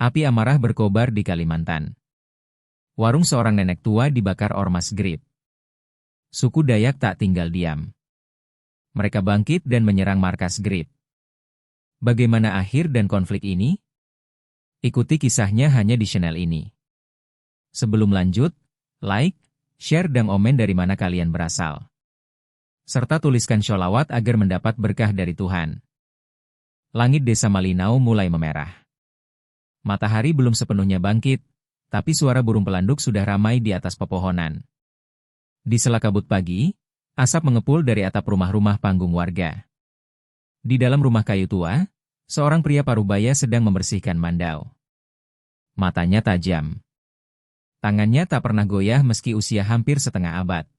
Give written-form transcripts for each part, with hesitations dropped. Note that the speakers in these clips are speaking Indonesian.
Api amarah berkobar di Kalimantan. Warung seorang nenek tua dibakar ormas GRIP. Suku Dayak tak tinggal diam. Mereka bangkit dan menyerang markas GRIP. Bagaimana akhir dan konflik ini? Ikuti kisahnya hanya di channel ini. Sebelum lanjut, like, share dan komen dari mana kalian berasal. Serta tuliskan sholawat agar mendapat berkah dari Tuhan. Langit desa Malinau mulai memerah. Matahari belum sepenuhnya bangkit, tapi suara burung pelanduk sudah ramai di atas pepohonan. Di sela kabut pagi, asap mengepul dari atap rumah-rumah panggung warga. Di dalam rumah kayu tua, seorang pria parubaya sedang membersihkan mandau. Matanya tajam. Tangannya tak pernah goyah meski usia hampir setengah abad.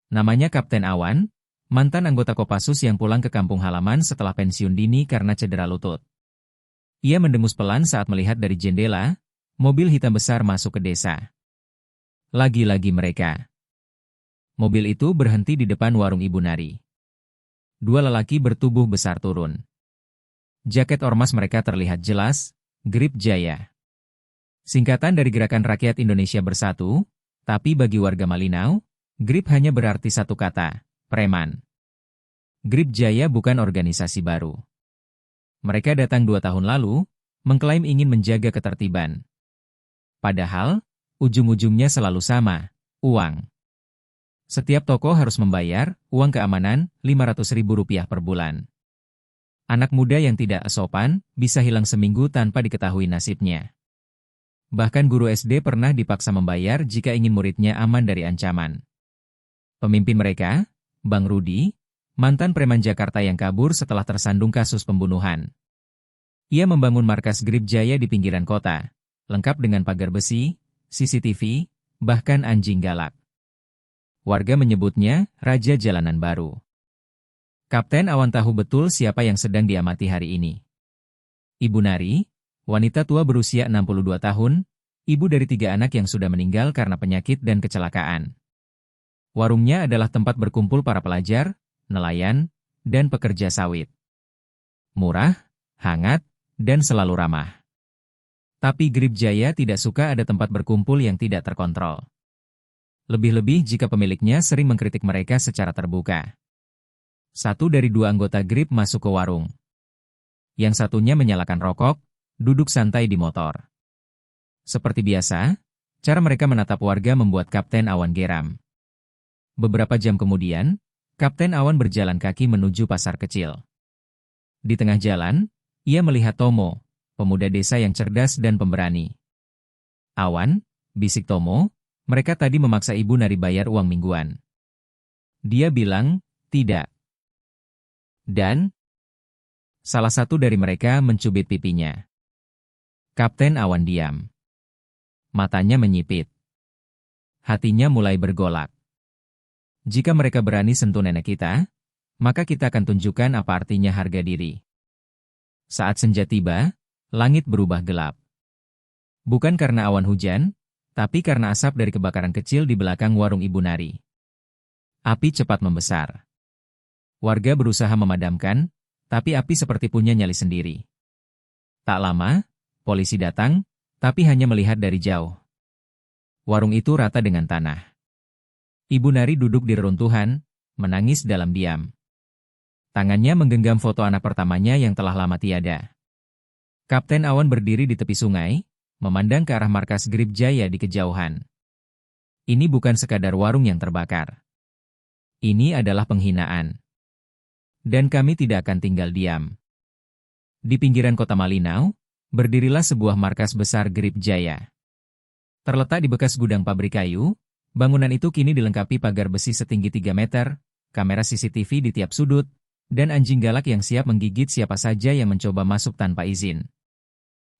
Namanya Kapten Awan, mantan anggota Kopassus yang pulang ke kampung halaman setelah pensiun dini karena cedera lutut. Ia mendengus pelan saat melihat dari jendela, mobil hitam besar masuk ke desa. Lagi-lagi mereka. Mobil itu berhenti di depan warung Ibu Nari. Dua lelaki bertubuh besar turun. Jaket ormas mereka terlihat jelas, GRIP Jaya. Singkatan dari Gerakan Rakyat Indonesia Bersatu, tapi bagi warga Malinau, GRIP hanya berarti satu kata, preman. GRIP Jaya bukan organisasi baru. Mereka datang 2 tahun lalu, mengklaim ingin menjaga ketertiban. Padahal, ujung-ujungnya selalu sama, uang. Setiap toko harus membayar uang keamanan Rp500.000 per bulan. Anak muda yang tidak sopan bisa hilang seminggu tanpa diketahui nasibnya. Bahkan guru SD pernah dipaksa membayar jika ingin muridnya aman dari ancaman. Pemimpin mereka, Bang Rudi, mantan preman Jakarta yang kabur setelah tersandung kasus pembunuhan. Ia membangun markas GRIP Jaya di pinggiran kota, lengkap dengan pagar besi, CCTV, bahkan anjing galak. Warga menyebutnya Raja Jalanan Baru. Kapten Awan tahu betul siapa yang sedang diamati hari ini. Ibu Nari, wanita tua berusia 62 tahun, ibu dari 3 anak yang sudah meninggal karena penyakit dan kecelakaan. Warungnya adalah tempat berkumpul para pelajar, nelayan, dan pekerja sawit. Murah, hangat, dan selalu ramah. Tapi GRIP Jaya tidak suka ada tempat berkumpul yang tidak terkontrol. Lebih-lebih jika pemiliknya sering mengkritik mereka secara terbuka. 1 dari 2 anggota GRIP masuk ke warung. Yang satunya menyalakan rokok, duduk santai di motor. Seperti biasa, cara mereka menatap warga membuat Kapten Awan geram. Beberapa jam kemudian, Kapten Awan berjalan kaki menuju pasar kecil. Di tengah jalan, ia melihat Tomo, pemuda desa yang cerdas dan pemberani. "Awan," bisik Tomo, "mereka tadi memaksa Ibu Nari bayar uang mingguan." Dia bilang, "Tidak." Dan salah satu dari mereka mencubit pipinya. Kapten Awan diam. Matanya menyipit. Hatinya mulai bergolak. Jika mereka berani sentuh nenek kita, maka kita akan tunjukkan apa artinya harga diri. Saat senja tiba, langit berubah gelap. Bukan karena awan hujan, tapi karena asap dari kebakaran kecil di belakang warung Ibu Nari. Api cepat membesar. Warga berusaha memadamkan, tapi api seperti punya nyali sendiri. Tak lama, polisi datang, tapi hanya melihat dari jauh. Warung itu rata dengan tanah. Ibu Nari duduk di reruntuhan, menangis dalam diam. Tangannya menggenggam foto anak pertamanya yang telah lama tiada. Kapten Awan berdiri di tepi sungai, memandang ke arah markas GRIP Jaya di kejauhan. Ini bukan sekadar warung yang terbakar. Ini adalah penghinaan. Dan kami tidak akan tinggal diam. Di pinggiran kota Malinau, berdirilah sebuah markas besar GRIP Jaya. Terletak di bekas gudang pabrik kayu, bangunan itu kini dilengkapi pagar besi setinggi 3 meter, kamera CCTV di tiap sudut, dan anjing galak yang siap menggigit siapa saja yang mencoba masuk tanpa izin.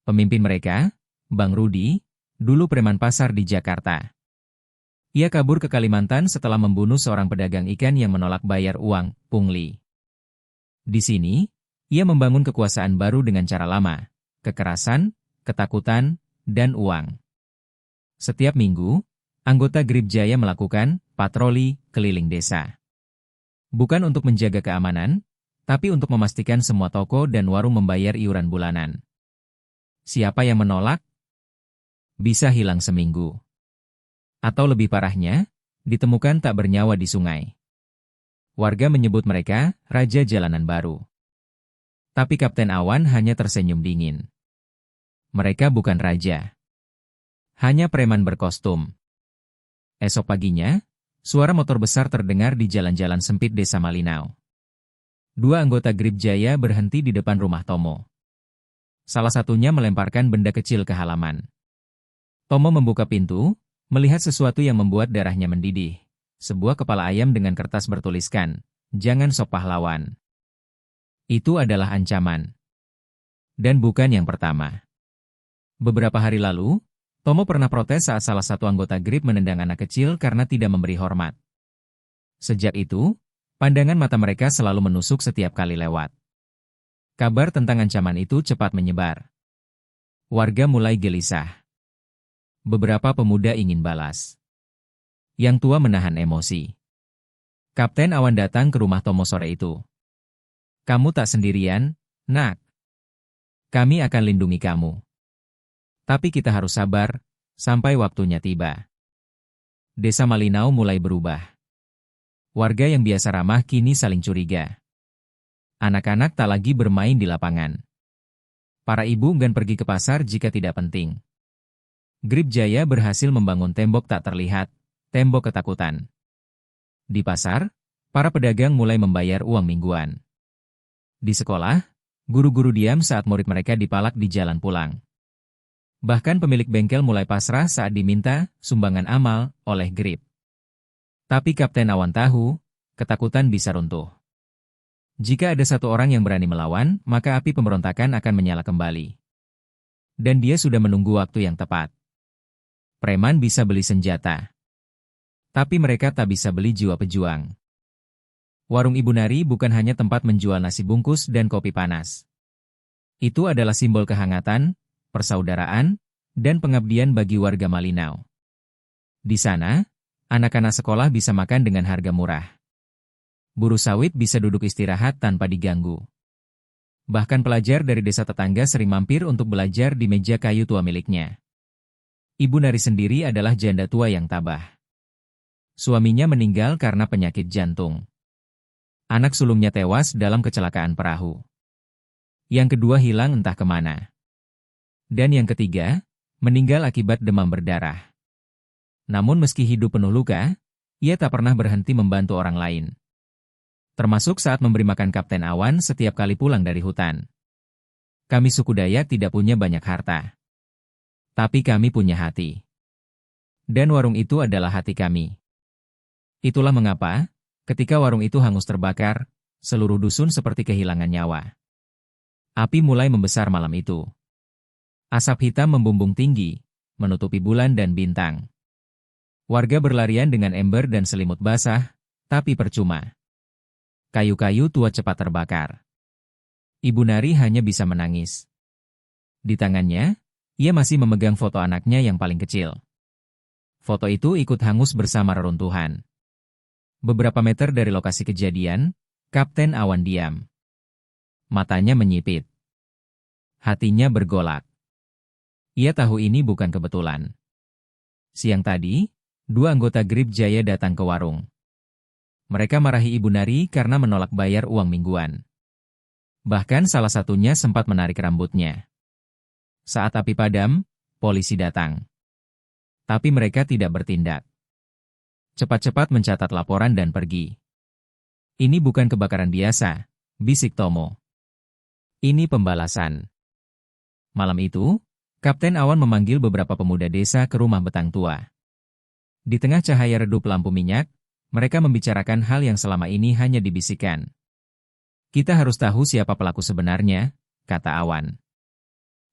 Pemimpin mereka, Bang Rudi, dulu preman pasar di Jakarta. Ia kabur ke Kalimantan setelah membunuh seorang pedagang ikan yang menolak bayar uang, pungli. Di sini, ia membangun kekuasaan baru dengan cara lama, kekerasan, ketakutan, dan uang. Setiap minggu, anggota GRIP Jaya melakukan patroli keliling desa. Bukan untuk menjaga keamanan, tapi untuk memastikan semua toko dan warung membayar iuran bulanan. Siapa yang menolak? Bisa hilang seminggu. Atau lebih parahnya, ditemukan tak bernyawa di sungai. Warga menyebut mereka Raja Jalanan Baru. Tapi Kapten Awan hanya tersenyum dingin. Mereka bukan raja. Hanya preman berkostum. Esok paginya, suara motor besar terdengar di jalan-jalan sempit Desa Malinau. Dua anggota Grip Jaya berhenti di depan rumah Tomo. Salah satunya melemparkan benda kecil ke halaman. Tomo membuka pintu, melihat sesuatu yang membuat darahnya mendidih. Sebuah kepala ayam dengan kertas bertuliskan, "Jangan sok pahlawan." Itu adalah ancaman. Dan bukan yang pertama. Beberapa hari lalu, Tomo pernah protes saat salah satu anggota Grip menendang anak kecil karena tidak memberi hormat. Sejak itu, pandangan mata mereka selalu menusuk setiap kali lewat. Kabar tentang ancaman itu cepat menyebar. Warga mulai gelisah. Beberapa pemuda ingin balas. Yang tua menahan emosi. Kapten Awan datang ke rumah Tomo sore itu. "Kamu tak sendirian, nak. Kami akan lindungi kamu. Tapi kita harus sabar, sampai waktunya tiba." Desa Malinau mulai berubah. Warga yang biasa ramah kini saling curiga. Anak-anak tak lagi bermain di lapangan. Para ibu enggan pergi ke pasar jika tidak penting. Grip Jaya berhasil membangun tembok tak terlihat, tembok ketakutan. Di pasar, para pedagang mulai membayar uang mingguan. Di sekolah, guru-guru diam saat murid mereka dipalak di jalan pulang. Bahkan pemilik bengkel mulai pasrah saat diminta sumbangan amal oleh Grip. Tapi Kapten Awan tahu, ketakutan bisa runtuh. Jika ada satu orang yang berani melawan, maka api pemberontakan akan menyala kembali. Dan dia sudah menunggu waktu yang tepat. Preman bisa beli senjata. Tapi mereka tak bisa beli jiwa pejuang. Warung Ibu Nari bukan hanya tempat menjual nasi bungkus dan kopi panas. Itu adalah simbol kehangatan, persaudaraan, dan pengabdian bagi warga Malinau. Di sana, anak-anak sekolah bisa makan dengan harga murah. Buruh sawit bisa duduk istirahat tanpa diganggu. Bahkan pelajar dari desa tetangga sering mampir untuk belajar di meja kayu tua miliknya. Ibu Nari sendiri adalah janda tua yang tabah. Suaminya meninggal karena penyakit jantung. Anak sulungnya tewas dalam kecelakaan perahu. Yang kedua hilang entah kemana. Dan yang ketiga, meninggal akibat demam berdarah. Namun meski hidup penuh luka, ia tak pernah berhenti membantu orang lain. Termasuk saat memberi makan Kapten Awan setiap kali pulang dari hutan. Kami suku Dayak tidak punya banyak harta. Tapi kami punya hati. Dan warung itu adalah hati kami. Itulah mengapa, ketika warung itu hangus terbakar, seluruh dusun seperti kehilangan nyawa. Api mulai membesar malam itu. Asap hitam membumbung tinggi, menutupi bulan dan bintang. Warga berlarian dengan ember dan selimut basah, tapi percuma. Kayu-kayu tua cepat terbakar. Ibu Nari hanya bisa menangis. Di tangannya, ia masih memegang foto anaknya yang paling kecil. Foto itu ikut hangus bersama reruntuhan. Beberapa meter dari lokasi kejadian, Kapten Awan diam. Matanya menyipit. Hatinya bergolak. Ia tahu ini bukan kebetulan. Siang tadi, dua anggota Grip Jaya datang ke warung. Mereka marahi Ibu Nari karena menolak bayar uang mingguan. Bahkan salah satunya sempat menarik rambutnya. Saat api padam, polisi datang. Tapi mereka tidak bertindak. Cepat-cepat mencatat laporan dan pergi. "Ini bukan kebakaran biasa," bisik Tomo. "Ini pembalasan." Malam itu, Kapten Awan memanggil beberapa pemuda desa ke rumah betang tua. Di tengah cahaya redup lampu minyak, mereka membicarakan hal yang selama ini hanya dibisikkan. "Kita harus tahu siapa pelaku sebenarnya," kata Awan.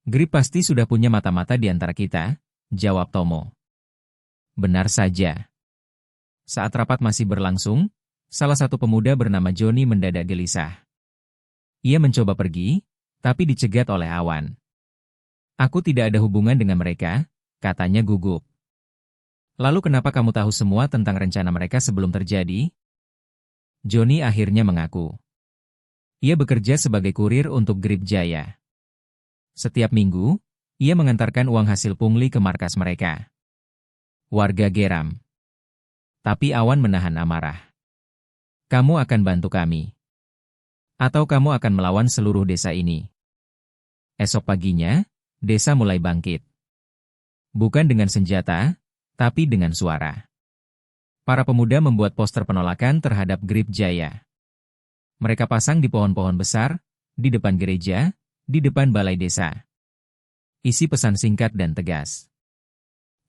"Grip pasti sudah punya mata-mata di antara kita," jawab Tomo. Benar saja. Saat rapat masih berlangsung, salah satu pemuda bernama Joni mendadak gelisah. Ia mencoba pergi, tapi dicegat oleh Awan. "Aku tidak ada hubungan dengan mereka," katanya gugup. "Lalu kenapa kamu tahu semua tentang rencana mereka sebelum terjadi?" Joni akhirnya mengaku. Ia bekerja sebagai kurir untuk Grip Jaya. Setiap minggu, Ia mengantarkan uang hasil pungli ke markas mereka. Warga geram. Tapi Awan menahan amarah. Kamu akan bantu kami. Atau kamu akan melawan seluruh desa ini. Esok paginya, desa mulai bangkit. Bukan dengan senjata, tapi dengan suara. Para pemuda membuat poster penolakan terhadap Grip Jaya. Mereka pasang di pohon-pohon besar, di depan gereja, di depan balai desa. Isi pesan singkat dan tegas.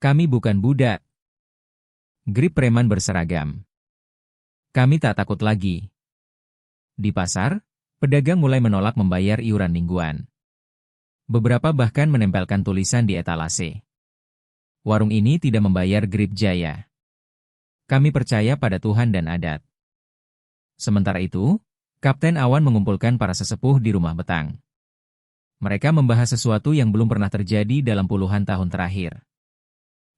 Kami bukan budak. Grip preman berseragam. Kami tak takut lagi. Di pasar, pedagang mulai menolak membayar iuran mingguan. Beberapa bahkan menempelkan tulisan di etalase. Warung ini tidak membayar Grip Jaya. Kami percaya pada Tuhan dan adat. Sementara itu, Kapten Awan mengumpulkan para sesepuh di rumah betang. Mereka membahas sesuatu yang belum pernah terjadi dalam puluhan tahun terakhir.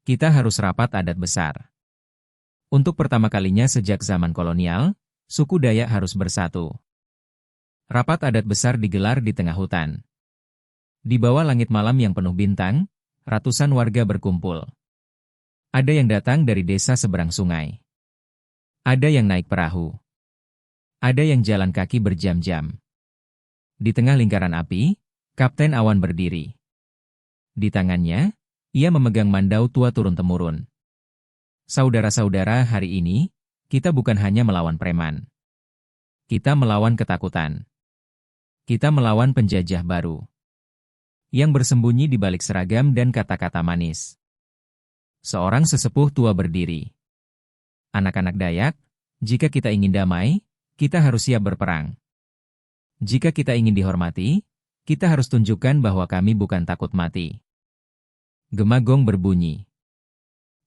Kita harus rapat adat besar. Untuk pertama kalinya sejak zaman kolonial, suku Dayak harus bersatu. Rapat adat besar digelar di tengah hutan. Di bawah langit malam yang penuh bintang, ratusan warga berkumpul. Ada yang datang dari desa seberang sungai. Ada yang naik perahu. Ada yang jalan kaki berjam-jam. Di tengah lingkaran api, Kapten Awan berdiri. Di tangannya, ia memegang mandau tua turun-temurun. Saudara-saudara, hari ini, kita bukan hanya melawan preman. Kita melawan ketakutan. Kita melawan penjajah baru. Yang bersembunyi di balik seragam dan kata-kata manis. Seorang sesepuh tua berdiri. Anak-anak Dayak, jika kita ingin damai, kita harus siap berperang. Jika kita ingin dihormati, kita harus tunjukkan bahwa kami bukan takut mati. Gema gong berbunyi.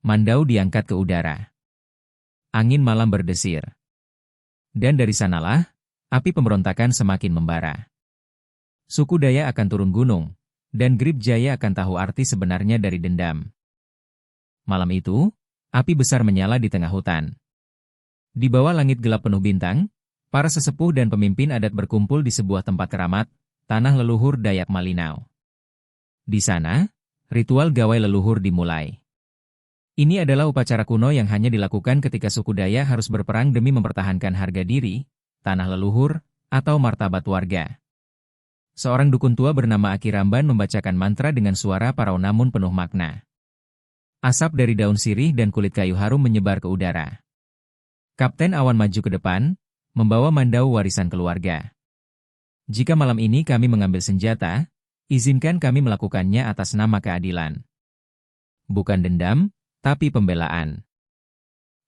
Mandau diangkat ke udara. Angin malam berdesir. Dan dari sanalah, api pemberontakan semakin membara. Suku Dayak akan turun gunung, dan Grip Jaya akan tahu arti sebenarnya dari dendam. Malam itu, api besar menyala di tengah hutan. Di bawah langit gelap penuh bintang, para sesepuh dan pemimpin adat berkumpul di sebuah tempat keramat, tanah leluhur Dayak Malinau. Di sana, ritual gawai leluhur dimulai. Ini adalah upacara kuno yang hanya dilakukan ketika suku Dayak harus berperang demi mempertahankan harga diri, tanah leluhur, atau martabat warga. Seorang dukun tua bernama Aki Ramban membacakan mantra dengan suara parau namun penuh makna. Asap dari daun sirih dan kulit kayu harum menyebar ke udara. Kapten Awan maju ke depan, membawa mandau warisan keluarga. Jika malam ini kami mengambil senjata, izinkan kami melakukannya atas nama keadilan. Bukan dendam, tapi pembelaan.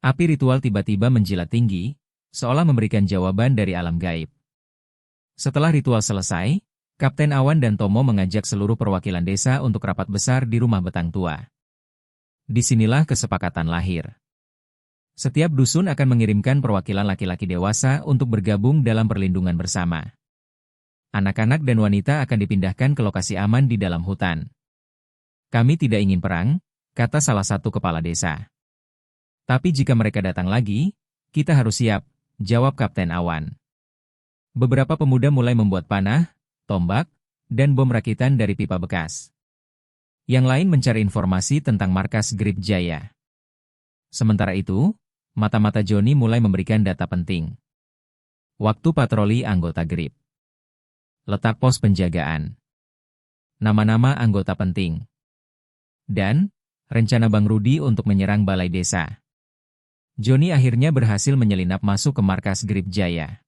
Api ritual tiba-tiba menjilat tinggi, seolah memberikan jawaban dari alam gaib. Setelah ritual selesai, Kapten Awan dan Tomo mengajak seluruh perwakilan desa untuk rapat besar di rumah betang tua. Disinilah kesepakatan lahir. Setiap dusun akan mengirimkan perwakilan laki-laki dewasa untuk bergabung dalam perlindungan bersama. Anak-anak dan wanita akan dipindahkan ke lokasi aman di dalam hutan. Kami tidak ingin perang, kata salah satu kepala desa. Tapi jika mereka datang lagi, kita harus siap, jawab Kapten Awan. Beberapa pemuda mulai membuat panah, tombak, dan bom rakitan dari pipa bekas. Yang lain mencari informasi tentang markas Grip Jaya. Sementara itu, mata-mata Joni mulai memberikan data penting. Waktu patroli anggota Grip. Letak pos penjagaan. Nama-nama anggota penting. Dan, rencana Bang Rudi untuk menyerang balai desa. Joni akhirnya berhasil menyelinap masuk ke markas Grip Jaya.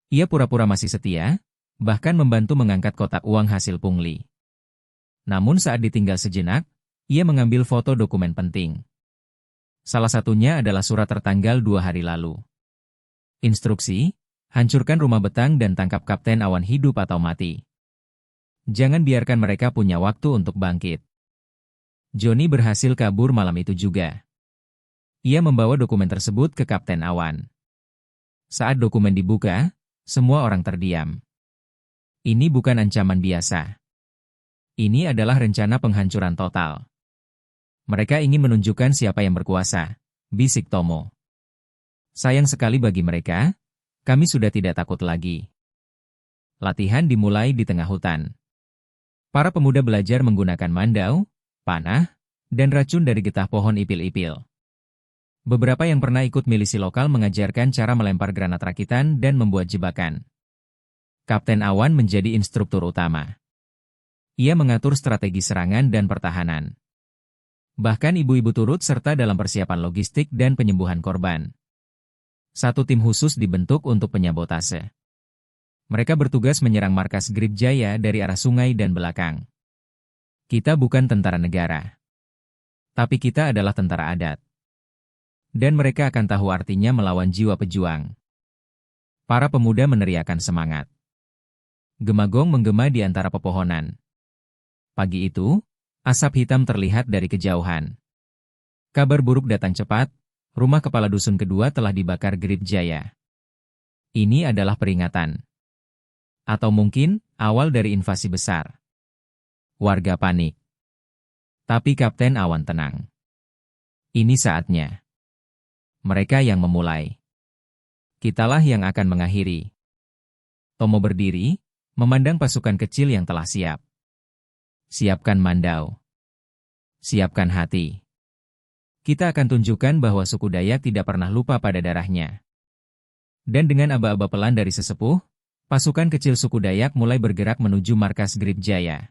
Ia pura-pura masih setia, bahkan membantu mengangkat kotak uang hasil pungli. Namun saat ditinggal sejenak, ia mengambil foto dokumen penting. Salah satunya adalah surat tertanggal 2 hari lalu. Instruksi, hancurkan rumah betang dan tangkap Kapten Awan hidup atau mati. Jangan biarkan mereka punya waktu untuk bangkit. Joni berhasil kabur malam itu juga. Ia membawa dokumen tersebut ke Kapten Awan. Saat dokumen dibuka, semua orang terdiam. Ini bukan ancaman biasa. Ini adalah rencana penghancuran total. Mereka ingin menunjukkan siapa yang berkuasa, bisik Tomo. Sayang sekali bagi mereka, kami sudah tidak takut lagi. Latihan dimulai di tengah hutan. Para pemuda belajar menggunakan mandau, panah, dan racun dari getah pohon ipil-ipil. Beberapa yang pernah ikut milisi lokal mengajarkan cara melempar granat rakitan dan membuat jebakan. Kapten Awan menjadi instruktur utama. Ia mengatur strategi serangan dan pertahanan. Bahkan ibu-ibu turut serta dalam persiapan logistik dan penyembuhan korban. Satu tim khusus dibentuk untuk penyabotase. Mereka bertugas menyerang markas Grip Jaya dari arah sungai dan belakang. Kita bukan tentara negara. Tapi kita adalah tentara adat. Dan mereka akan tahu artinya melawan jiwa pejuang. Para pemuda meneriakkan semangat. Gemagong menggema di antara pepohonan. Pagi itu, asap hitam terlihat dari kejauhan. Kabar buruk datang cepat, rumah kepala dusun kedua telah dibakar Grip Jaya. Ini adalah peringatan. Atau mungkin, awal dari invasi besar. Warga panik. Tapi Kapten Awan tenang. Ini saatnya. Mereka yang memulai. Kitalah yang akan mengakhiri. Tomo berdiri, memandang pasukan kecil yang telah siap. Siapkan mandau. Siapkan hati. Kita akan tunjukkan bahwa suku Dayak tidak pernah lupa pada darahnya. Dan dengan aba-aba pelan dari sesepuh, pasukan kecil suku Dayak mulai bergerak menuju markas Grip Jaya.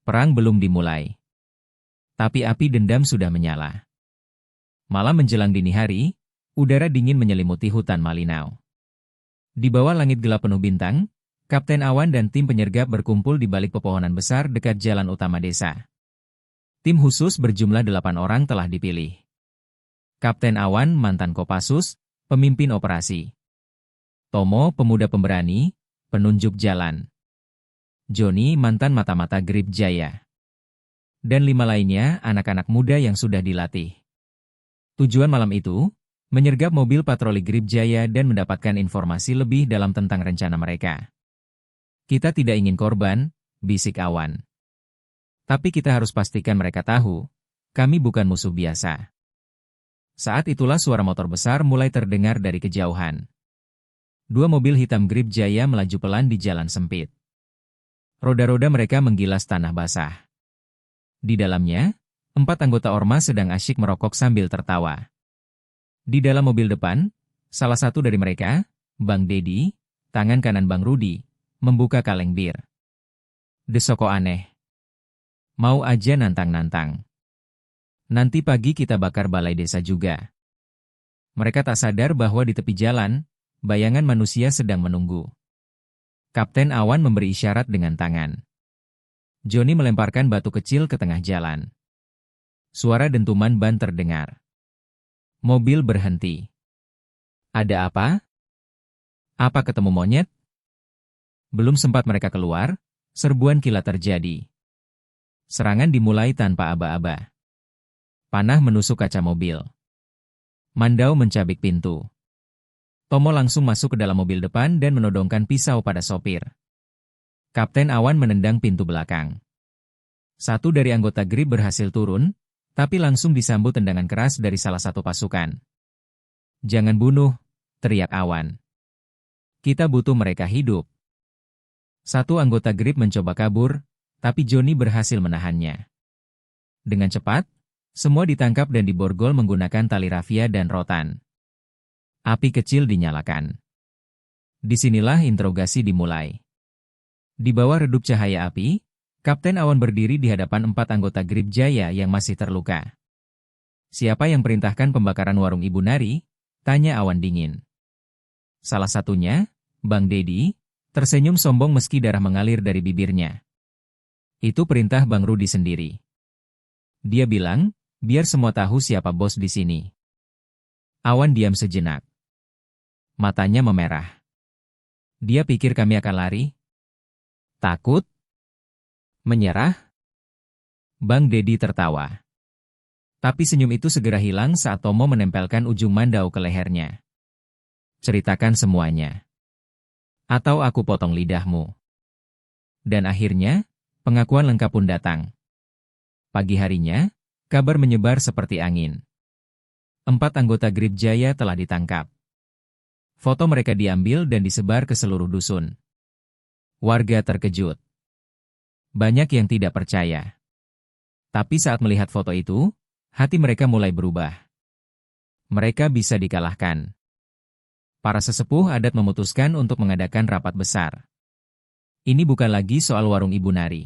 Perang belum dimulai. Tapi api dendam sudah menyala. Malam menjelang dini hari, udara dingin menyelimuti hutan Malinau. Di bawah langit gelap penuh bintang, Kapten Awan dan tim penyergap berkumpul di balik pepohonan besar dekat jalan utama desa. Tim khusus berjumlah 8 orang telah dipilih. Kapten Awan mantan Kopassus, pemimpin operasi. Tomo, pemuda pemberani, penunjuk jalan. Joni, mantan mata-mata Grip Jaya. Dan 5 lainnya, anak-anak muda yang sudah dilatih. Tujuan malam itu, menyergap mobil patroli Grip Jaya dan mendapatkan informasi lebih dalam tentang rencana mereka. Kita tidak ingin korban, bisik Awan. Tapi kita harus pastikan mereka tahu, kami bukan musuh biasa. Saat itulah suara motor besar mulai terdengar dari kejauhan. 2 mobil hitam Grip Jaya melaju pelan di jalan sempit. Roda-roda mereka menggilas tanah basah. Di dalamnya, 4 anggota ormas sedang asyik merokok sambil tertawa. Di dalam mobil depan, salah satu dari mereka, Bang Dedi, tangan kanan Bang Rudi, membuka kaleng bir. Desoko aneh. Mau aja nantang-nantang. Nanti pagi kita bakar balai desa juga. Mereka tak sadar bahwa di tepi jalan, bayangan manusia sedang menunggu. Kapten Awan memberi isyarat dengan tangan. Joni melemparkan batu kecil ke tengah jalan. Suara dentuman ban terdengar. Mobil berhenti. Ada apa? Apa ketemu monyet? Belum sempat mereka keluar, serbuan kilat terjadi. Serangan dimulai tanpa aba-aba. Panah menusuk kaca mobil. Mandau mencabik pintu. Tomo langsung masuk ke dalam mobil depan dan menodongkan pisau pada sopir. Kapten Awan menendang pintu belakang. Satu dari anggota Grip berhasil turun, tapi langsung disambut tendangan keras dari salah satu pasukan. Jangan bunuh, teriak Awan. Kita butuh mereka hidup. Satu anggota Grip mencoba kabur, tapi Joni berhasil menahannya. Dengan cepat, semua ditangkap dan diborgol menggunakan tali rafia dan rotan. Api kecil dinyalakan. Disinilah interogasi dimulai. Di bawah redup cahaya api, Kapten Awan berdiri di hadapan 4 anggota Grip Jaya yang masih terluka. Siapa yang perintahkan pembakaran warung Ibu Nari? Tanya Awan dingin. Salah satunya, Bang Dedi, tersenyum sombong meski darah mengalir dari bibirnya. Itu perintah Bang Rudi sendiri. Dia bilang, biar semua tahu siapa bos di sini. Awan diam sejenak. Matanya memerah. Dia pikir kami akan lari? Takut? Menyerah? Bang Dedi tertawa. Tapi senyum itu segera hilang saat Tomo menempelkan ujung mandau ke lehernya. Ceritakan semuanya. Atau aku potong lidahmu. Dan akhirnya, pengakuan lengkap pun datang. Pagi harinya, kabar menyebar seperti angin. 4 anggota Grip Jaya telah ditangkap. Foto mereka diambil dan disebar ke seluruh dusun. Warga terkejut. Banyak yang tidak percaya. Tapi saat melihat foto itu, hati mereka mulai berubah. Mereka bisa dikalahkan. Para sesepuh adat memutuskan untuk mengadakan rapat besar. Ini bukan lagi soal warung Ibu Nari.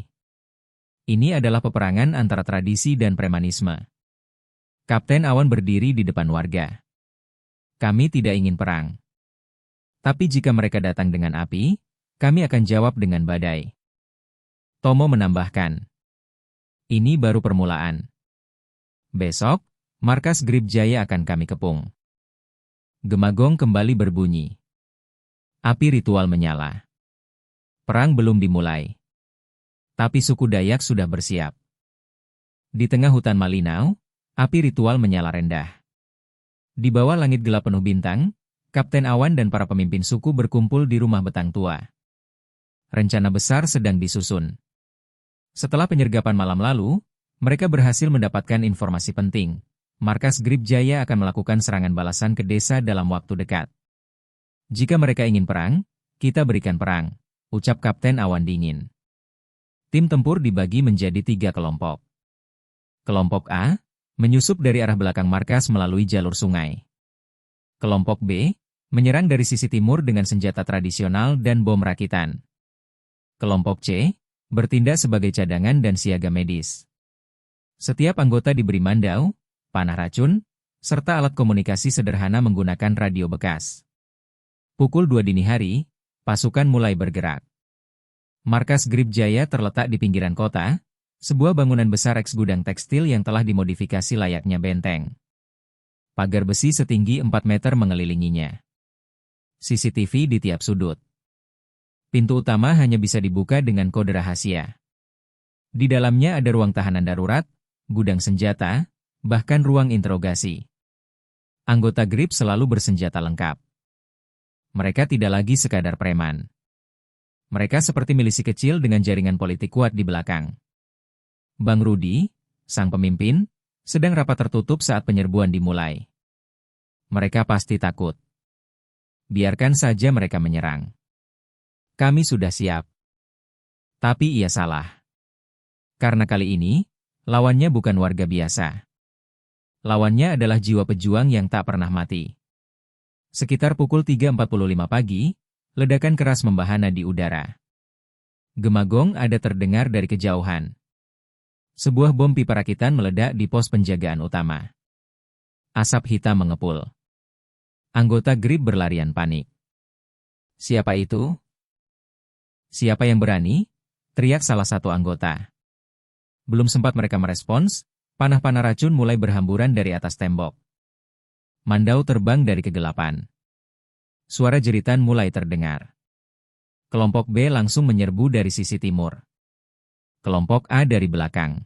Ini adalah peperangan antara tradisi dan premanisme. Kapten Awan berdiri di depan warga. Kami tidak ingin perang. Tapi jika mereka datang dengan api, kami akan jawab dengan badai. Tomo menambahkan. Ini baru permulaan. Besok, markas Grip Jaya akan kami kepung. Gemagong kembali berbunyi. Api ritual menyala. Perang belum dimulai. Tapi suku Dayak sudah bersiap. Di tengah hutan Malinau, api ritual menyala rendah. Di bawah langit gelap penuh bintang, Kapten Awan dan para pemimpin suku berkumpul di rumah betang tua. Rencana besar sedang disusun. Setelah penyergapan malam lalu, mereka berhasil mendapatkan informasi penting. Markas Grip Jaya akan melakukan serangan balasan ke desa dalam waktu dekat. Jika mereka ingin perang, kita berikan perang, ucap Kapten Awan dingin. Tim tempur dibagi menjadi 3 kelompok. Kelompok A, menyusup dari arah belakang markas melalui jalur sungai. Kelompok B, menyerang dari sisi timur dengan senjata tradisional dan bom rakitan. Kelompok C, bertindak sebagai cadangan dan siaga medis. Setiap anggota diberi mandau, panah racun, serta alat komunikasi sederhana menggunakan radio bekas. Pukul 2 dini hari, pasukan mulai bergerak. Markas Grip Jaya terletak di pinggiran kota, sebuah bangunan besar eks-gudang tekstil yang telah dimodifikasi layaknya benteng. Pagar besi setinggi 4 meter mengelilinginya. CCTV di tiap sudut. Pintu utama hanya bisa dibuka dengan kode rahasia. Di dalamnya ada ruang tahanan darurat, gudang senjata, bahkan ruang interogasi. Anggota Grip selalu bersenjata lengkap. Mereka tidak lagi sekadar preman. Mereka seperti milisi kecil dengan jaringan politik kuat di belakang. Bang Rudi, sang pemimpin, sedang rapat tertutup saat penyerbuan dimulai. Mereka pasti takut. Biarkan saja mereka menyerang. Kami sudah siap. Tapi ia salah. Karena kali ini, lawannya bukan warga biasa. Lawannya adalah jiwa pejuang yang tak pernah mati. Sekitar pukul 3.45 pagi, ledakan keras membahana di udara. Gemagong ada terdengar dari kejauhan. Sebuah bom pipa rakitan meledak di pos penjagaan utama. Asap hitam mengepul. Anggota Grip berlarian panik. Siapa itu? Siapa yang berani? Teriak salah satu anggota. Belum sempat mereka merespons, panah-panah racun mulai berhamburan dari atas tembok. Mandau terbang dari kegelapan. Suara jeritan mulai terdengar. Kelompok B langsung menyerbu dari sisi timur. Kelompok A dari belakang.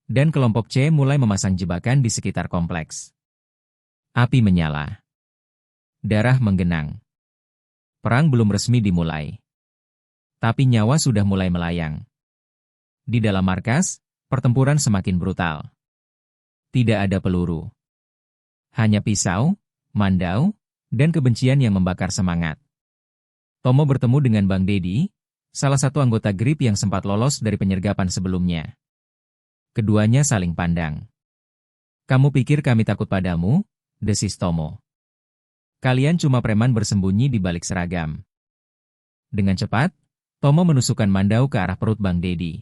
Dan kelompok C mulai memasang jebakan di sekitar kompleks. Api menyala. Darah menggenang. Perang belum resmi dimulai. Tapi nyawa sudah mulai melayang. Di dalam markas, pertempuran semakin brutal. Tidak ada peluru. Hanya pisau, mandau, dan kebencian yang membakar semangat. Tomo bertemu dengan Bang Dedi, salah satu anggota Grip yang sempat lolos dari penyergapan sebelumnya. Keduanya saling pandang. Kamu pikir kami takut padamu? Desis Tomo. Kalian cuma preman bersembunyi di balik seragam. Dengan cepat, Tomo menusukkan mandau ke arah perut Bang Dedi.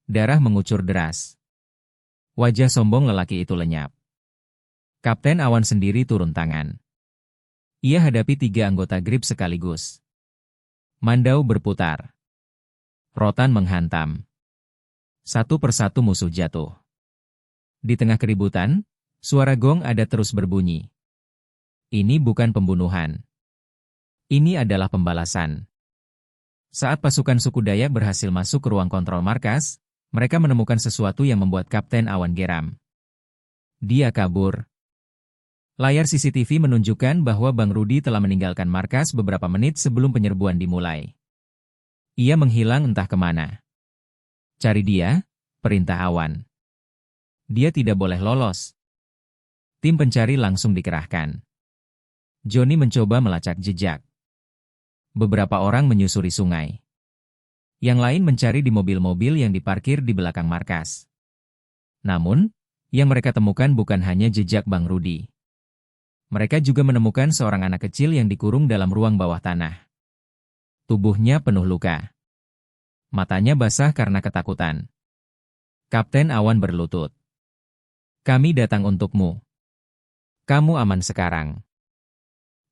Darah mengucur deras. Wajah sombong lelaki itu lenyap. Kapten Awan sendiri turun tangan. Ia hadapi 3 anggota Grip sekaligus. Mandau berputar. Rotan menghantam. Satu persatu musuh jatuh. Di tengah keributan, suara gong ada terus berbunyi. Ini bukan pembunuhan. Ini adalah pembalasan. Saat pasukan suku Dayak berhasil masuk ke ruang kontrol markas, mereka menemukan sesuatu yang membuat Kapten Awan geram. Dia kabur. Layar CCTV menunjukkan bahwa Bang Rudi telah meninggalkan markas beberapa menit sebelum penyerbuan dimulai. Ia menghilang entah kemana. Cari dia, perintah Awan. Dia tidak boleh lolos. Tim pencari langsung dikerahkan. Joni mencoba melacak jejak. Beberapa orang menyusuri sungai. Yang lain mencari di mobil-mobil yang diparkir di belakang markas. Namun, yang mereka temukan bukan hanya jejak Bang Rudi. Mereka juga menemukan seorang anak kecil yang dikurung dalam ruang bawah tanah. Tubuhnya penuh luka. Matanya basah karena ketakutan. Kapten Awan berlutut. "Kami datang untukmu. Kamu aman sekarang."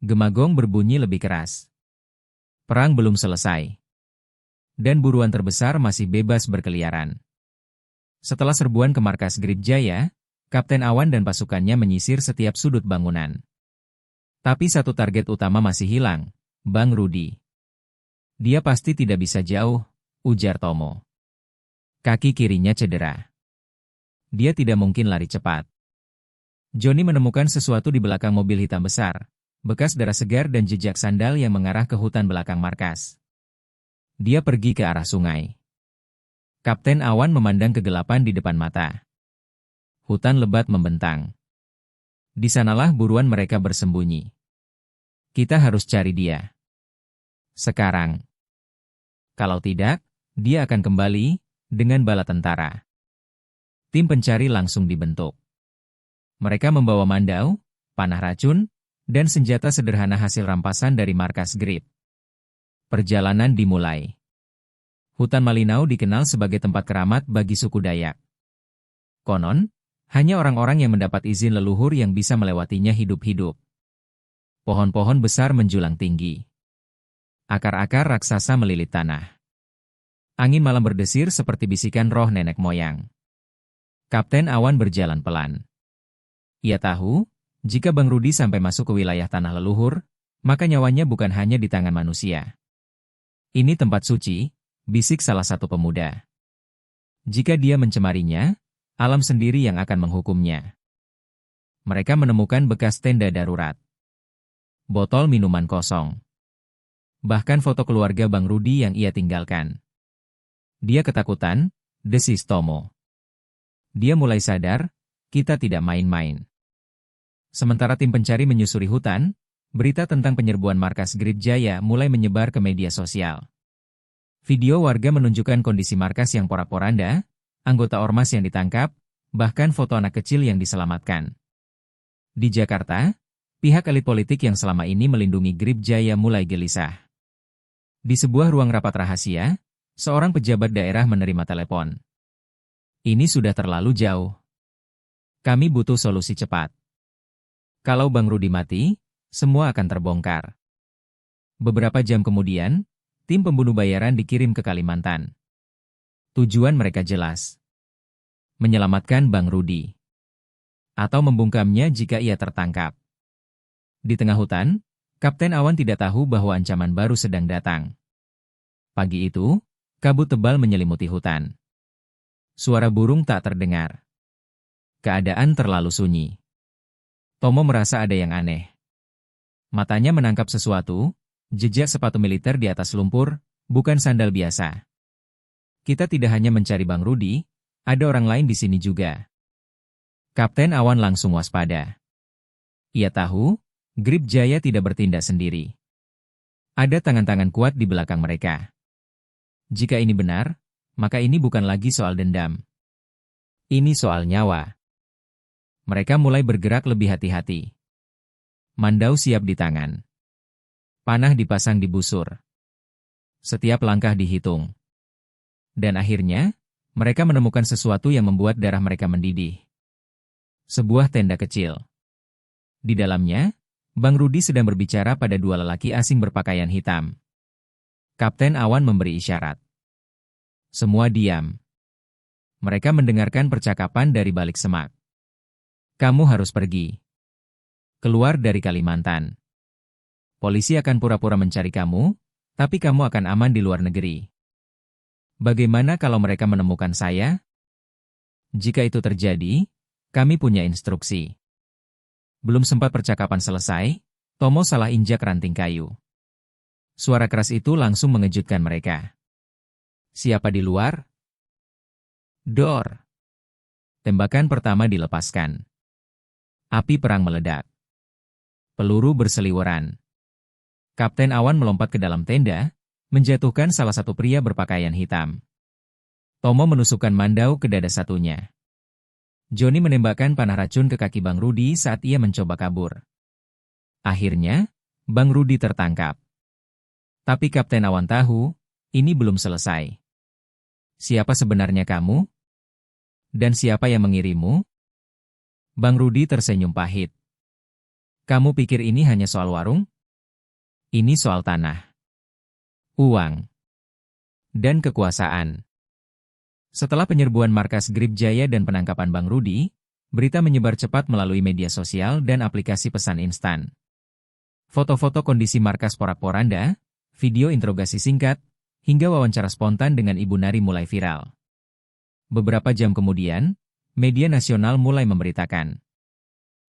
Gemagong berbunyi lebih keras. Perang belum selesai. Dan buruan terbesar masih bebas berkeliaran. Setelah serbuan ke markas Grip Jaya, Kapten Awan dan pasukannya menyisir setiap sudut bangunan. Tapi satu target utama masih hilang, Bang Rudi. "Dia pasti tidak bisa jauh," ujar Tomo. Kaki kirinya cedera. Dia tidak mungkin lari cepat. Joni menemukan sesuatu di belakang mobil hitam besar, bekas darah segar dan jejak sandal yang mengarah ke hutan belakang markas. Dia pergi ke arah sungai. Kapten Awan memandang kegelapan di depan mata. Hutan lebat membentang. Di sanalah buruan mereka bersembunyi. Kita harus cari dia. Sekarang. Kalau tidak, dia akan kembali dengan bala tentara. Tim pencari langsung dibentuk. Mereka membawa mandau, panah racun, dan senjata sederhana hasil rampasan dari markas Grip. Perjalanan dimulai. Hutan Malinau dikenal sebagai tempat keramat bagi suku Dayak. Konon, hanya orang-orang yang mendapat izin leluhur yang bisa melewatinya hidup-hidup. Pohon-pohon besar menjulang tinggi. Akar-akar raksasa melilit tanah. Angin malam berdesir seperti bisikan roh nenek moyang. Kapten Awan berjalan pelan. Ia tahu, jika Bang Rudi sampai masuk ke wilayah tanah leluhur, maka nyawanya bukan hanya di tangan manusia. "Ini tempat suci," bisik salah satu pemuda. "Jika dia mencemarinya, alam sendiri yang akan menghukumnya." Mereka menemukan bekas tenda darurat. Botol minuman kosong. Bahkan foto keluarga Bang Rudi yang ia tinggalkan. Dia ketakutan, desis Tomo. Dia mulai sadar, kita tidak main-main. Sementara tim pencari menyusuri hutan, berita tentang penyerbuan markas Grip Jaya mulai menyebar ke media sosial. Video warga menunjukkan kondisi markas yang porak-poranda, anggota ormas yang ditangkap, bahkan foto anak kecil yang diselamatkan. Di Jakarta, pihak elit politik yang selama ini melindungi Grip Jaya mulai gelisah. Di sebuah ruang rapat rahasia, seorang pejabat daerah menerima telepon. "Ini sudah terlalu jauh. Kami butuh solusi cepat. Kalau Bang Rudi mati, semua akan terbongkar." Beberapa jam kemudian, tim pembunuh bayaran dikirim ke Kalimantan. Tujuan mereka jelas. Menyelamatkan Bang Rudi. Atau membungkamnya jika ia tertangkap. Di tengah hutan, Kapten Awan tidak tahu bahwa ancaman baru sedang datang. Pagi itu, kabut tebal menyelimuti hutan. Suara burung tak terdengar. Keadaan terlalu sunyi. Tomo merasa ada yang aneh. Matanya menangkap sesuatu, jejak sepatu militer di atas lumpur, bukan sandal biasa. "Kita tidak hanya mencari Bang Rudi, ada orang lain di sini juga." Kapten Awan langsung waspada. Ia tahu, Grip Jaya tidak bertindak sendiri. Ada tangan-tangan kuat di belakang mereka. Jika ini benar, maka ini bukan lagi soal dendam. Ini soal nyawa. Mereka mulai bergerak lebih hati-hati. Mandau siap di tangan. Panah dipasang di busur. Setiap langkah dihitung. Dan akhirnya, mereka menemukan sesuatu yang membuat darah mereka mendidih. Sebuah tenda kecil. Di dalamnya, Bang Rudi sedang berbicara pada dua lelaki asing berpakaian hitam. Kapten Awan memberi isyarat. Semua diam. Mereka mendengarkan percakapan dari balik semak. "Kamu harus pergi. Keluar dari Kalimantan. Polisi akan pura-pura mencari kamu, tapi kamu akan aman di luar negeri. Bagaimana kalau mereka menemukan saya? Jika itu terjadi, kami punya instruksi." Belum sempat percakapan selesai, Tomo salah injak ranting kayu. Suara keras itu langsung mengejutkan mereka. "Siapa di luar?" "Dor!" Tembakan pertama dilepaskan. Api perang meledak. Peluru berseliweran. Kapten Awan melompat ke dalam tenda, menjatuhkan salah satu pria berpakaian hitam. Tomo menusukkan mandau ke dada satunya. Johnny menembakkan panah racun ke kaki Bang Rudi saat ia mencoba kabur. Akhirnya, Bang Rudi tertangkap. Tapi Kapten Awan tahu, ini belum selesai. Siapa sebenarnya kamu? Dan siapa yang mengirimmu? Bang Rudi tersenyum pahit. Kamu pikir ini hanya soal warung? Ini soal tanah, uang, dan kekuasaan. Setelah penyerbuan markas Grip Jaya dan penangkapan Bang Rudi, berita menyebar cepat melalui media sosial dan aplikasi pesan instan. Foto-foto kondisi markas porak-poranda, video interogasi singkat, hingga wawancara spontan dengan Ibu Nari mulai viral. Beberapa jam kemudian, media nasional mulai memberitakan.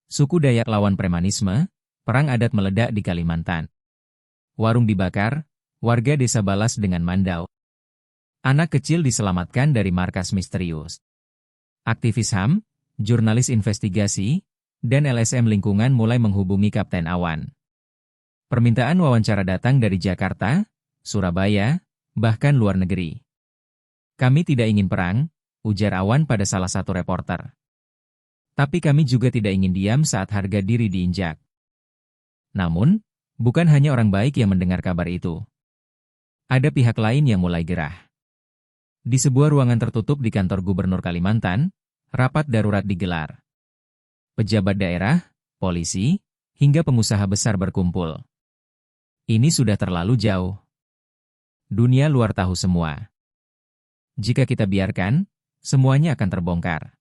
Suku Dayak lawan premanisme, perang adat meledak di Kalimantan. Warung dibakar, warga desa balas dengan mandau. Anak kecil diselamatkan dari markas misterius. Aktivis HAM, jurnalis investigasi, dan LSM lingkungan mulai menghubungi Kapten Awan. Permintaan wawancara datang dari Jakarta, Surabaya, bahkan luar negeri. Kami tidak ingin perang, ujar Awan pada salah satu reporter. Tapi kami juga tidak ingin diam saat harga diri diinjak. Namun, bukan hanya orang baik yang mendengar kabar itu. Ada pihak lain yang mulai gerah. Di sebuah ruangan tertutup di kantor Gubernur Kalimantan, rapat darurat digelar. Pejabat daerah, polisi, hingga pengusaha besar berkumpul. Ini sudah terlalu jauh. Dunia luar tahu semua. Jika kita biarkan, semuanya akan terbongkar.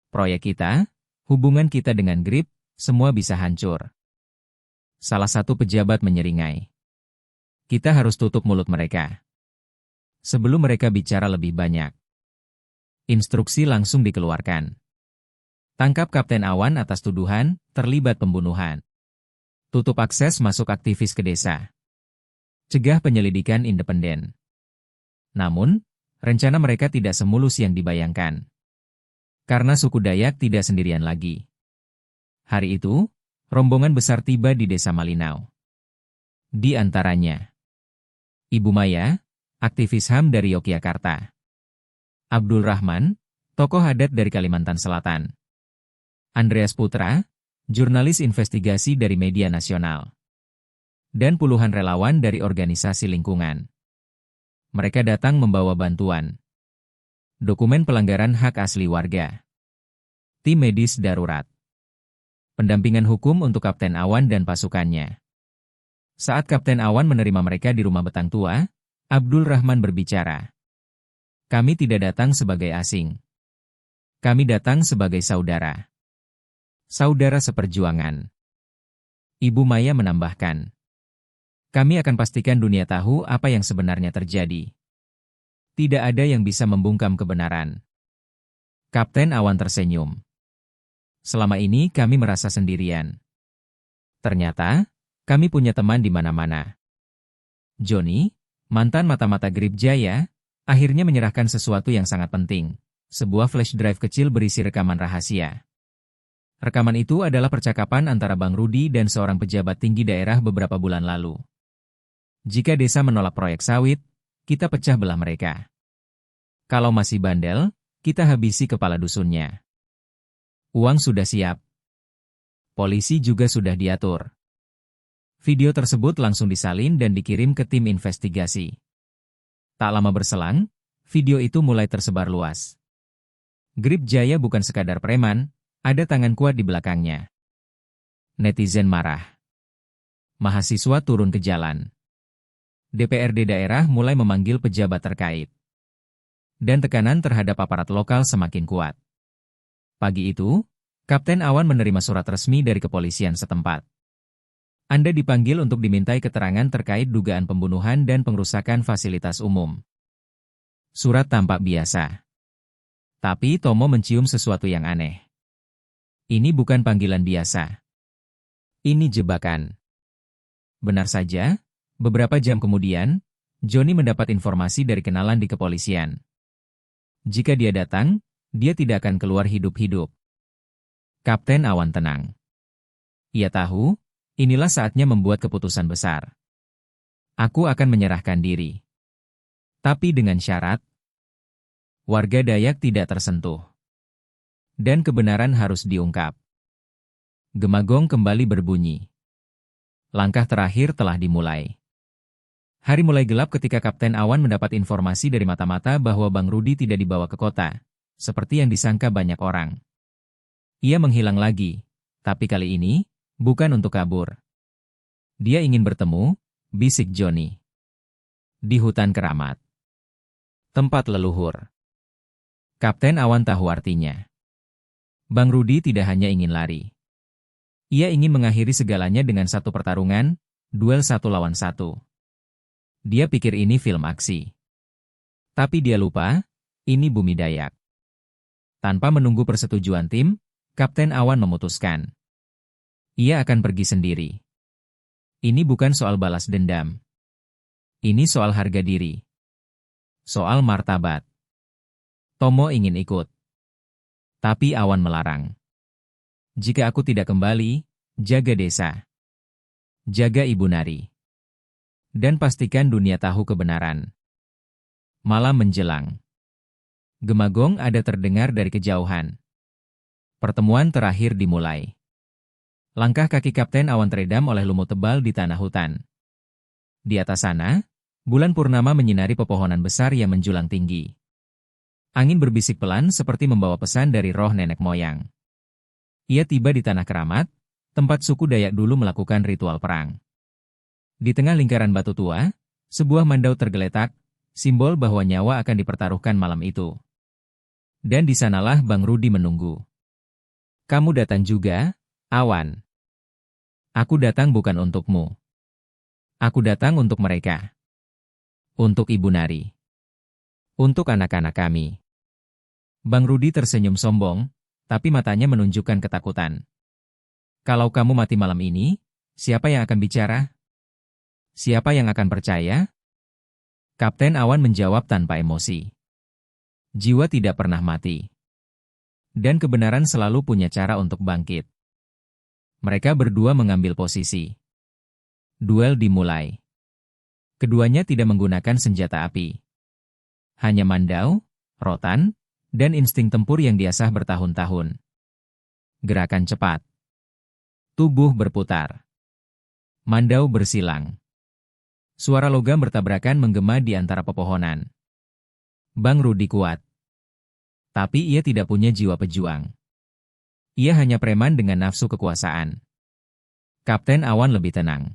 Proyek kita, hubungan kita dengan Grip, semua bisa hancur. Salah satu pejabat menyeringai. Kita harus tutup mulut mereka. Sebelum mereka bicara lebih banyak. Instruksi langsung dikeluarkan. Tangkap Kapten Awan atas tuduhan terlibat pembunuhan. Tutup akses masuk aktivis ke desa. Cegah penyelidikan independen. Namun, rencana mereka tidak semulus yang dibayangkan. Karena suku Dayak tidak sendirian lagi. Hari itu, rombongan besar tiba di desa Malinau. Di antaranya, Ibu Maya, aktivis HAM dari Yogyakarta. Abdul Rahman, tokoh adat dari Kalimantan Selatan. Andreas Putra, jurnalis investigasi dari media nasional. Dan puluhan relawan dari organisasi lingkungan. Mereka datang membawa bantuan. Dokumen pelanggaran hak asli warga. Tim medis darurat. Pendampingan hukum untuk Kapten Awan dan pasukannya. Saat Kapten Awan menerima mereka di rumah Betang Tua, Abdul Rahman berbicara. Kami tidak datang sebagai asing. Kami datang sebagai saudara. Saudara seperjuangan. Ibu Maya menambahkan. Kami akan pastikan dunia tahu apa yang sebenarnya terjadi. Tidak ada yang bisa membungkam kebenaran. Kapten Awan tersenyum. Selama ini kami merasa sendirian. Ternyata, kami punya teman di mana-mana. Johnny, mantan mata-mata Grip Jaya, akhirnya menyerahkan sesuatu yang sangat penting. Sebuah flash drive kecil berisi rekaman rahasia. Rekaman itu adalah percakapan antara Bang Rudi dan seorang pejabat tinggi daerah beberapa bulan lalu. Jika desa menolak proyek sawit, kita pecah belah mereka. Kalau masih bandel, kita habisi kepala dusunnya. Uang sudah siap. Polisi juga sudah diatur. Video tersebut langsung disalin dan dikirim ke tim investigasi. Tak lama berselang, video itu mulai tersebar luas. Grip Jaya bukan sekadar preman, ada tangan kuat di belakangnya. Netizen marah. Mahasiswa turun ke jalan. DPRD daerah mulai memanggil pejabat terkait. Dan tekanan terhadap aparat lokal semakin kuat. Pagi itu, Kapten Awan menerima surat resmi dari kepolisian setempat. Anda dipanggil untuk dimintai keterangan terkait dugaan pembunuhan dan pengrusakan fasilitas umum. Surat tampak biasa. Tapi Tomo mencium sesuatu yang aneh. Ini bukan panggilan biasa. Ini jebakan. Benar saja, beberapa jam kemudian, Johnny mendapat informasi dari kenalan di kepolisian. Jika dia datang, dia tidak akan keluar hidup-hidup. Kapten Awan tenang. Ia tahu, inilah saatnya membuat keputusan besar. Aku akan menyerahkan diri. Tapi dengan syarat, warga Dayak tidak tersentuh. Dan kebenaran harus diungkap. Gema gong kembali berbunyi. Langkah terakhir telah dimulai. Hari mulai gelap ketika Kapten Awan mendapat informasi dari mata-mata bahwa Bang Rudi tidak dibawa ke kota, seperti yang disangka banyak orang. Ia menghilang lagi, tapi kali ini, bukan untuk kabur. Dia ingin bertemu, bisik Johnny. Di hutan keramat. Tempat leluhur. Kapten Awan tahu artinya. Bang Rudi tidak hanya ingin lari. Ia ingin mengakhiri segalanya dengan satu pertarungan, duel 1 lawan 1. Dia pikir ini film aksi. Tapi dia lupa, ini bumi Dayak. Tanpa menunggu persetujuan tim, Kapten Awan memutuskan. Ia akan pergi sendiri. Ini bukan soal balas dendam. Ini soal harga diri. Soal martabat. Tomo ingin ikut. Tapi Awan melarang. Jika aku tidak kembali, jaga desa. Jaga Ibu Nari. Dan pastikan dunia tahu kebenaran. Malam menjelang. Gema gong ada terdengar dari kejauhan. Pertemuan terakhir dimulai. Langkah kaki Kapten Awan teredam oleh lumut tebal di tanah hutan. Di atas sana, bulan purnama menyinari pepohonan besar yang menjulang tinggi. Angin berbisik pelan seperti membawa pesan dari roh nenek moyang. Ia tiba di tanah keramat, tempat suku Dayak dulu melakukan ritual perang. Di tengah lingkaran batu tua, sebuah mandau tergeletak, simbol bahwa nyawa akan dipertaruhkan malam itu. Dan di sanalah Bang Rudi menunggu. Kamu datang juga, Awan. Aku datang bukan untukmu. Aku datang untuk mereka. Untuk Ibu Nari. Untuk anak-anak kami. Bang Rudi tersenyum sombong, tapi matanya menunjukkan ketakutan. Kalau kamu mati malam ini, siapa yang akan bicara? Siapa yang akan percaya? Kapten Awan menjawab tanpa emosi. Jiwa tidak pernah mati. Dan kebenaran selalu punya cara untuk bangkit. Mereka berdua mengambil posisi. Duel dimulai. Keduanya tidak menggunakan senjata api. Hanya mandau, rotan, dan insting tempur yang diasah bertahun-tahun. Gerakan cepat. Tubuh berputar. Mandau bersilang. Suara logam bertabrakan menggema di antara pepohonan. Bang Rudi kuat. Tapi ia tidak punya jiwa pejuang. Ia hanya preman dengan nafsu kekuasaan. Kapten Awan lebih tenang.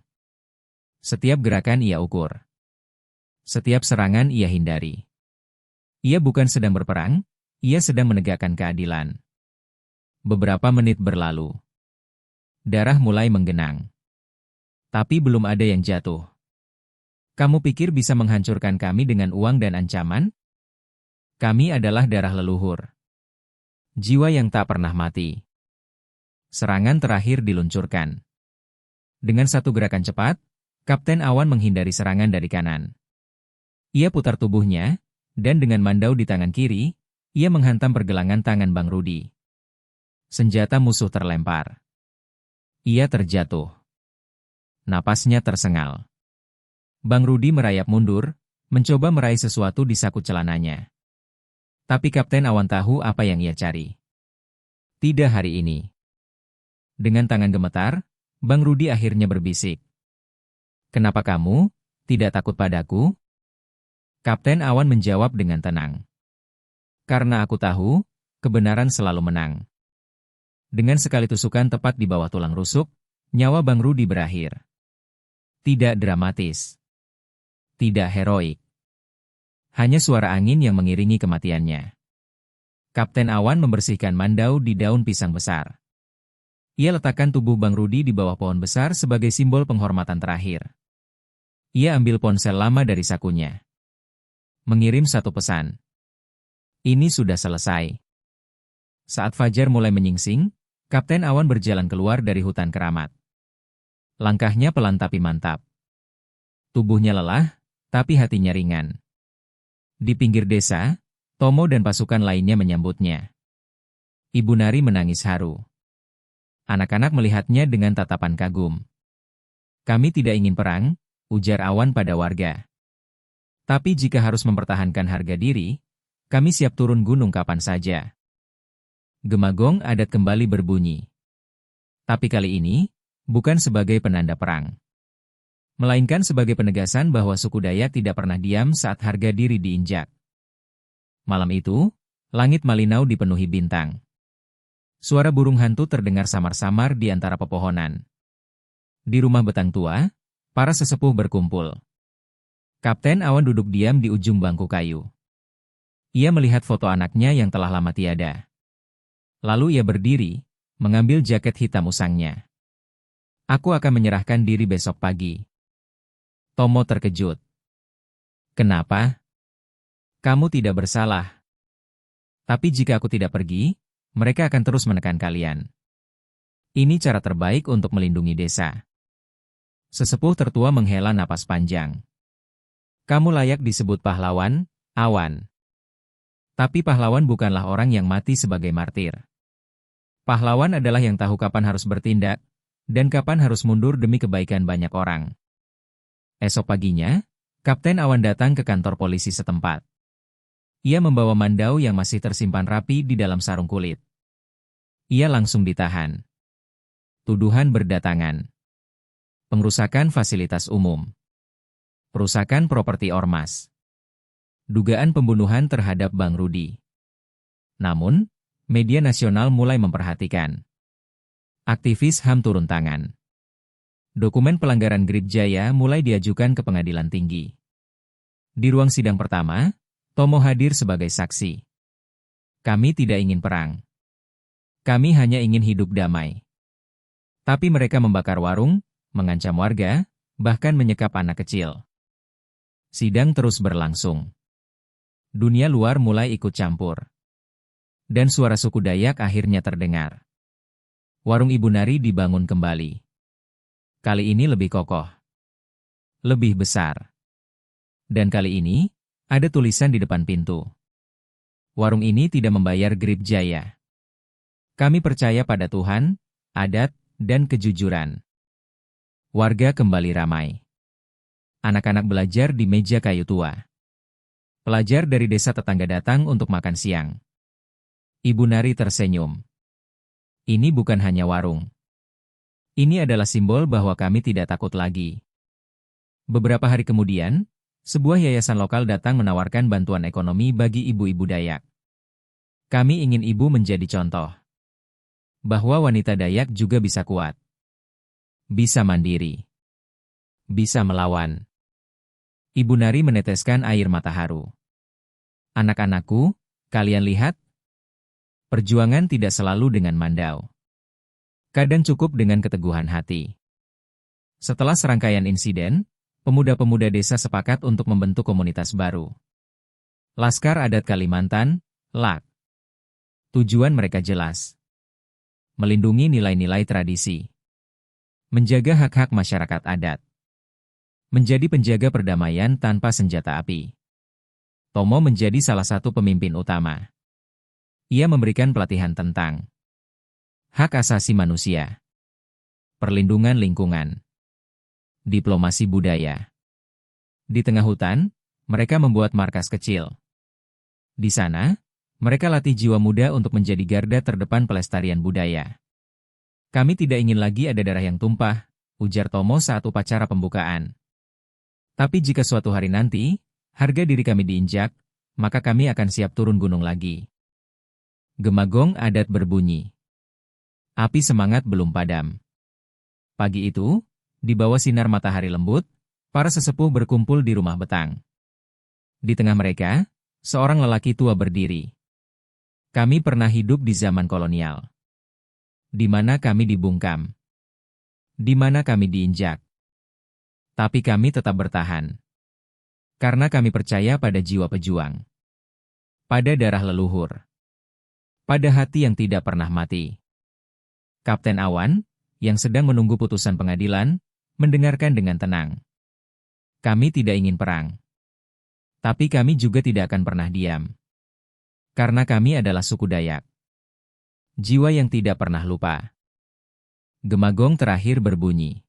Setiap gerakan ia ukur. Setiap serangan ia hindari. Ia bukan sedang berperang, ia sedang menegakkan keadilan. Beberapa menit berlalu. Darah mulai menggenang. Tapi belum ada yang jatuh. Kamu pikir bisa menghancurkan kami dengan uang dan ancaman? Kami adalah darah leluhur. Jiwa yang tak pernah mati. Serangan terakhir diluncurkan. Dengan satu gerakan cepat, Kapten Awan menghindari serangan dari kanan. Ia putar tubuhnya, dan dengan mandau di tangan kiri, ia menghantam pergelangan tangan Bang Rudi. Senjata musuh terlempar. Ia terjatuh. Napasnya tersengal. Bang Rudi merayap mundur, mencoba meraih sesuatu di saku celananya. Tapi Kapten Awan tahu apa yang ia cari. Tidak hari ini. Dengan tangan gemetar, Bang Rudi akhirnya berbisik. Kenapa kamu tidak takut padaku? Kapten Awan menjawab dengan tenang. Karena aku tahu, kebenaran selalu menang. Dengan sekali tusukan tepat di bawah tulang rusuk, nyawa Bang Rudi berakhir. Tidak dramatis. Tidak heroik. Hanya suara angin yang mengiringi kematiannya. Kapten Awan membersihkan mandau di daun pisang besar. Ia letakkan tubuh Bang Rudi di bawah pohon besar sebagai simbol penghormatan terakhir. Ia ambil ponsel lama dari sakunya. Mengirim satu pesan. Ini sudah selesai. Saat fajar mulai menyingsing, Kapten Awan berjalan keluar dari hutan keramat. Langkahnya pelan tapi mantap. Tubuhnya lelah, tapi hatinya ringan. Di pinggir desa, Tomo dan pasukan lainnya menyambutnya. Ibu Nari menangis haru. Anak-anak melihatnya dengan tatapan kagum. Kami tidak ingin perang, ujar Awan pada warga. Tapi jika harus mempertahankan harga diri, kami siap turun gunung kapan saja. Gemagong adat kembali berbunyi. Tapi kali ini, bukan sebagai penanda perang, melainkan sebagai penegasan bahwa suku Dayak tidak pernah diam saat harga diri diinjak. Malam itu, langit Malinau dipenuhi bintang. Suara burung hantu terdengar samar-samar di antara pepohonan. Di rumah betang tua, para sesepuh berkumpul. Kapten Awan duduk diam di ujung bangku kayu. Ia melihat foto anaknya yang telah lama tiada. Lalu ia berdiri, mengambil jaket hitam usangnya. Aku akan menyerahkan diri besok pagi. Tomo terkejut. Kenapa? Kamu tidak bersalah. Tapi jika aku tidak pergi, mereka akan terus menekan kalian. Ini cara terbaik untuk melindungi desa. Sesepuh tertua menghela napas panjang. Kamu layak disebut pahlawan, Awan. Tapi pahlawan bukanlah orang yang mati sebagai martir. Pahlawan adalah yang tahu kapan harus bertindak, dan kapan harus mundur demi kebaikan banyak orang. Esok paginya, Kapten Awan datang ke kantor polisi setempat. Ia membawa mandau yang masih tersimpan rapi di dalam sarung kulit. Ia langsung ditahan. Tuduhan berdatangan. Pengrusakan fasilitas umum. Perusakan properti ormas. Dugaan pembunuhan terhadap Bang Rudi. Namun, media nasional mulai memperhatikan. Aktivis HAM turun tangan. Dokumen pelanggaran Grip Jaya mulai diajukan ke pengadilan tinggi. Di ruang sidang pertama, Tomo hadir sebagai saksi. Kami tidak ingin perang. Kami hanya ingin hidup damai. Tapi mereka membakar warung, mengancam warga, bahkan menyekap anak kecil. Sidang terus berlangsung. Dunia luar mulai ikut campur. Dan suara suku Dayak akhirnya terdengar. Warung Ibu Nari dibangun kembali. Kali ini lebih kokoh. Lebih besar. Dan kali ini, ada tulisan di depan pintu. Warung ini tidak membayar Grip Jaya. Kami percaya pada Tuhan, adat, dan kejujuran. Warga kembali ramai. Anak-anak belajar di meja kayu tua. Pelajar dari desa tetangga datang untuk makan siang. Ibu Nari tersenyum. Ini bukan hanya warung. Ini adalah simbol bahwa kami tidak takut lagi. Beberapa hari kemudian, sebuah yayasan lokal datang menawarkan bantuan ekonomi bagi ibu-ibu Dayak. Kami ingin ibu menjadi contoh. Bahwa wanita Dayak juga bisa kuat. Bisa mandiri. Bisa melawan. Ibu Nari meneteskan air mata haru. Anak-anakku, kalian lihat? Perjuangan tidak selalu dengan mandau. Kadang cukup dengan keteguhan hati. Setelah serangkaian insiden, pemuda-pemuda desa sepakat untuk membentuk komunitas baru. Laskar Adat Kalimantan, LAK. Tujuan mereka jelas. Melindungi nilai-nilai tradisi. Menjaga hak-hak masyarakat adat. Menjadi penjaga perdamaian tanpa senjata api. Tomo menjadi salah satu pemimpin utama. Ia memberikan pelatihan tentang hak asasi manusia, perlindungan lingkungan, diplomasi budaya. Di tengah hutan, mereka membuat markas kecil. Di sana, mereka latih jiwa muda untuk menjadi garda terdepan pelestarian budaya. Kami tidak ingin lagi ada darah yang tumpah, ujar Tomo saat upacara pembukaan. Tapi jika suatu hari nanti, harga diri kami diinjak, maka kami akan siap turun gunung lagi. Gemagong adat berbunyi. Api semangat belum padam. Pagi itu, di bawah sinar matahari lembut, para sesepuh berkumpul di rumah betang. Di tengah mereka, seorang lelaki tua berdiri. Kami pernah hidup di zaman kolonial. Di mana kami dibungkam. Di mana kami diinjak. Tapi kami tetap bertahan. Karena kami percaya pada jiwa pejuang. Pada darah leluhur. Pada hati yang tidak pernah mati. Kapten Awan, yang sedang menunggu putusan pengadilan, mendengarkan dengan tenang. Kami tidak ingin perang. Tapi kami juga tidak akan pernah diam. Karena kami adalah suku Dayak. Jiwa yang tidak pernah lupa. Gemagong terakhir berbunyi.